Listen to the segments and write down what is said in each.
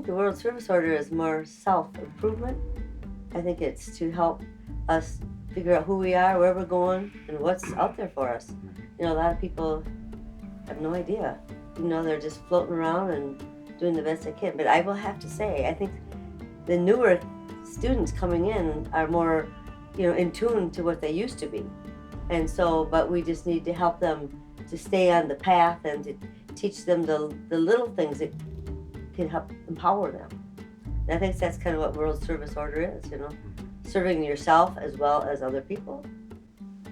think the World Service Order is more self-improvement. I think it's to help us figure out who we are, where we're going, and what's out there for us. You know, a lot of people have no idea. You know, they're just floating around and doing the best they can. But I will have to say, I think the newer students coming in are more, you know, in tune to what they used to be. And so, but we just need to help them to stay on the path and to teach them the little things that can help empower them. And I think that's kind of what World Service Order is, you know, serving yourself as well as other people.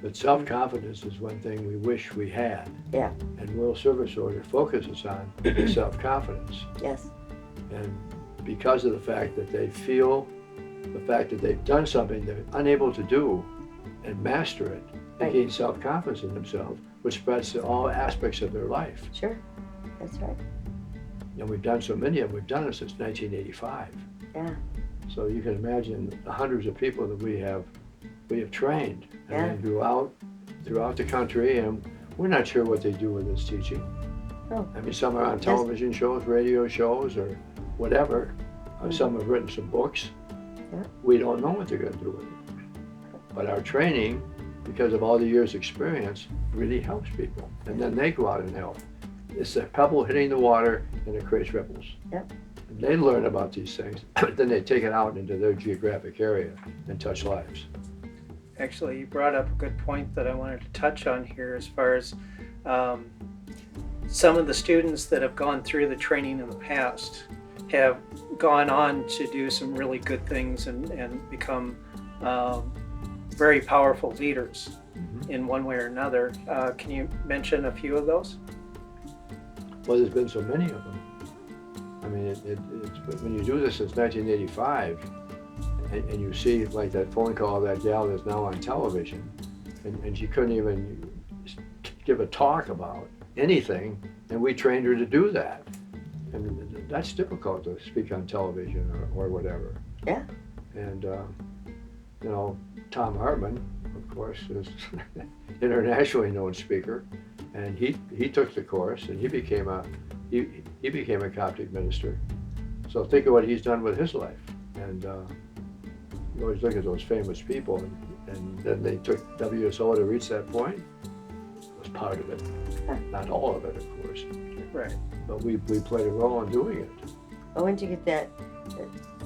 But self-confidence is one thing we wish we had. Yeah. And World Service Order focuses on self-confidence. Yes. And because of the fact that they feel, the fact that they've done something they're unable to do and master it, they gain self-confidence in themselves, which spreads to all aspects of their life. Sure, that's right. And we've done so many of them. We've done it since 1985. Yeah. So you can imagine the hundreds of people that we have trained and throughout the country, and we're not sure what they do with this teaching. Oh. I mean, some are on television shows, radio shows, or whatever. Some have written some books. Yeah. We don't know what they're going to do with it. But our training, because of all the years' experience, really helps people. And then they go out and help. It's a pebble hitting the water and it creates ripples. Yep. And they learn about these things, then they take it out into their geographic area and touch lives. Actually, you brought up a good point that I wanted to touch on here as far as some of the students that have gone through the training in the past have gone on to do some really good things and become very powerful leaders in one way or another. Can you mention a few of those? Well, there's been so many of them. I mean, it's when you do this since 1985, and you see like that phone call of that gal that's now on television, and she couldn't even give a talk about anything, and we trained her to do that. And that's difficult to speak on television or whatever. Yeah. And, you know, Tom Hartman, of course, is an internationally known speaker, and he took the course and he became a Coptic minister. So think of what he's done with his life. And you always look at those famous people, and then they took WSO to reach that point. It was part of it, not all of it, of course. Right. But we played a role in doing it. But once you get that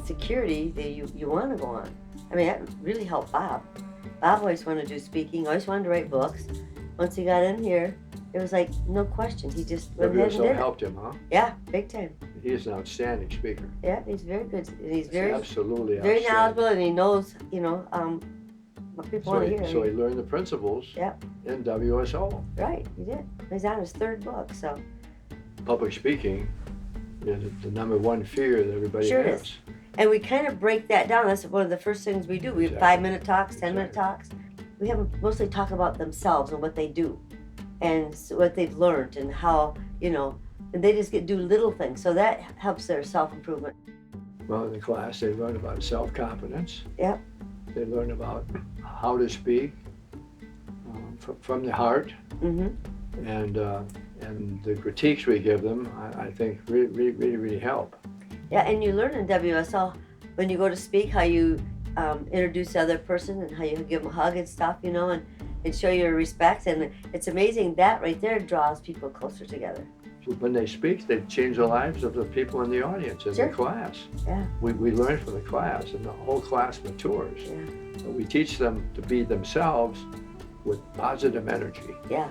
security that you want to go on, I mean, that really helped Bob. Bob always wanted to do speaking, always wanted to write books. Once he got in here, it was like no question. He just went ahead and did it. helped him, huh? Yeah, big time. He is an outstanding speaker. Yeah, he's very good. And he's very absolutely very outstanding. knowledgeable, and he knows, you know, what people want to hear. So he learned the principles in WSO. Right, he did. He's on his third book, so. Public speaking is the number one fear that everybody Sure has. Is. And we kind of break that down. That's one of the first things we do. We have 5-minute talks, 10-minute talks. We have them mostly talk about themselves and what they do and what they've learned and how, you know, and they just do little things. So that helps their self-improvement. Well, in the class, they learn about self-confidence. Yep. They learn about how to speak from the heart. Mm-hmm. And the critiques we give them, I think, really help. Yeah, and you learn in WSL when you go to speak how you introduce the other person and how you give them a hug and stuff, you know, and show your respect. And it's amazing that right there draws people closer together. So when they speak, they change the lives of the people in the audience, in the class. Yeah. We learn from the class, and the whole class matures. Yeah. But we teach them to be themselves with positive energy. Yeah.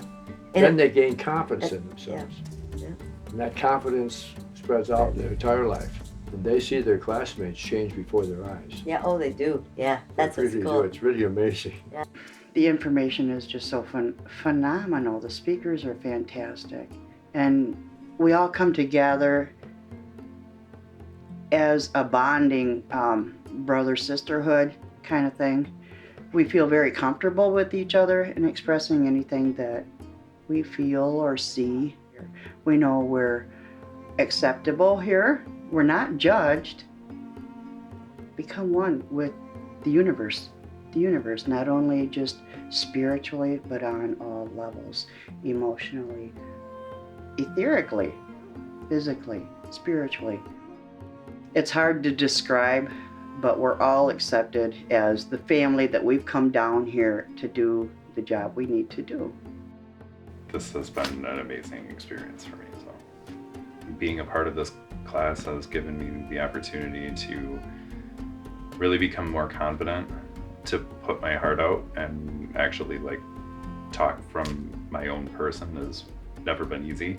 Then they gain confidence in themselves. Yeah. And that confidence spreads out in their entire life. And they see their classmates change before their eyes. Yeah, oh, they do. Yeah, that's what's really cool. It's really amazing. Yeah. The information is just so phenomenal. The speakers are fantastic. And we all come together as a bonding brother-sisterhood kind of thing. We feel very comfortable with each other in expressing anything that we feel or see. We know we're acceptable here. We're not judged. Become one with the universe. The universe, not only just spiritually, but on all levels, emotionally, etherically, physically, spiritually. It's hard to describe, but we're all accepted as the family that we've come down here to do the job we need to do. This has been an amazing experience for me. So being a part of this class has given me the opportunity to really become more confident, to put my heart out and actually like talk from my own person has never been easy.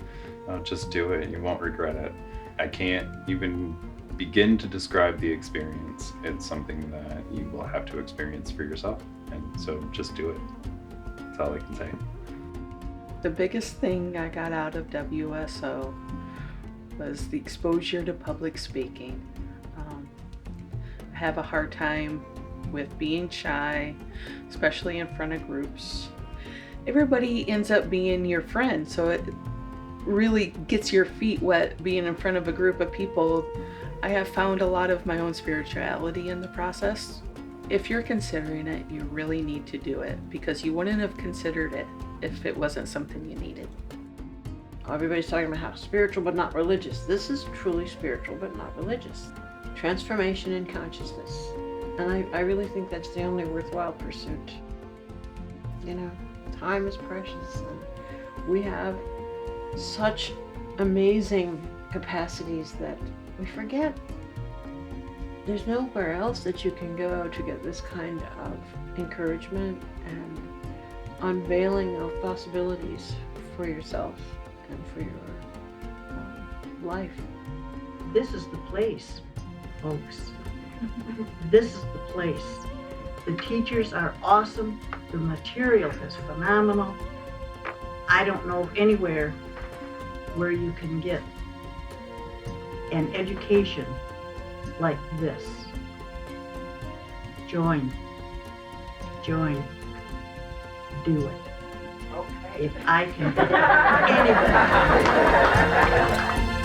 Just do it and you won't regret it. I can't even begin to describe the experience. It's something that you will have to experience for yourself. And so just do it. That's all I can say. The biggest thing I got out of WSO was the exposure to public speaking. I have a hard time with being shy, especially in front of groups. Everybody ends up being your friend, so it really gets your feet wet being in front of a group of people. I have found a lot of my own spirituality in the process. If you're considering it, you really need to do it, because you wouldn't have considered it if it wasn't something you needed. Everybody's talking about how spiritual but not religious. This is truly spiritual but not religious. Transformation in consciousness. And I really think that's the only worthwhile pursuit. You know, time is precious, and we have such amazing capacities that we forget. There's nowhere else that you can go to get this kind of encouragement and unveiling of possibilities for yourself and for your life. This is the place, folks. This is the place. The teachers are awesome. The material is phenomenal. I don't know of anywhere where you can get an education like this. Join. Do it. Okay. If I can, anybody.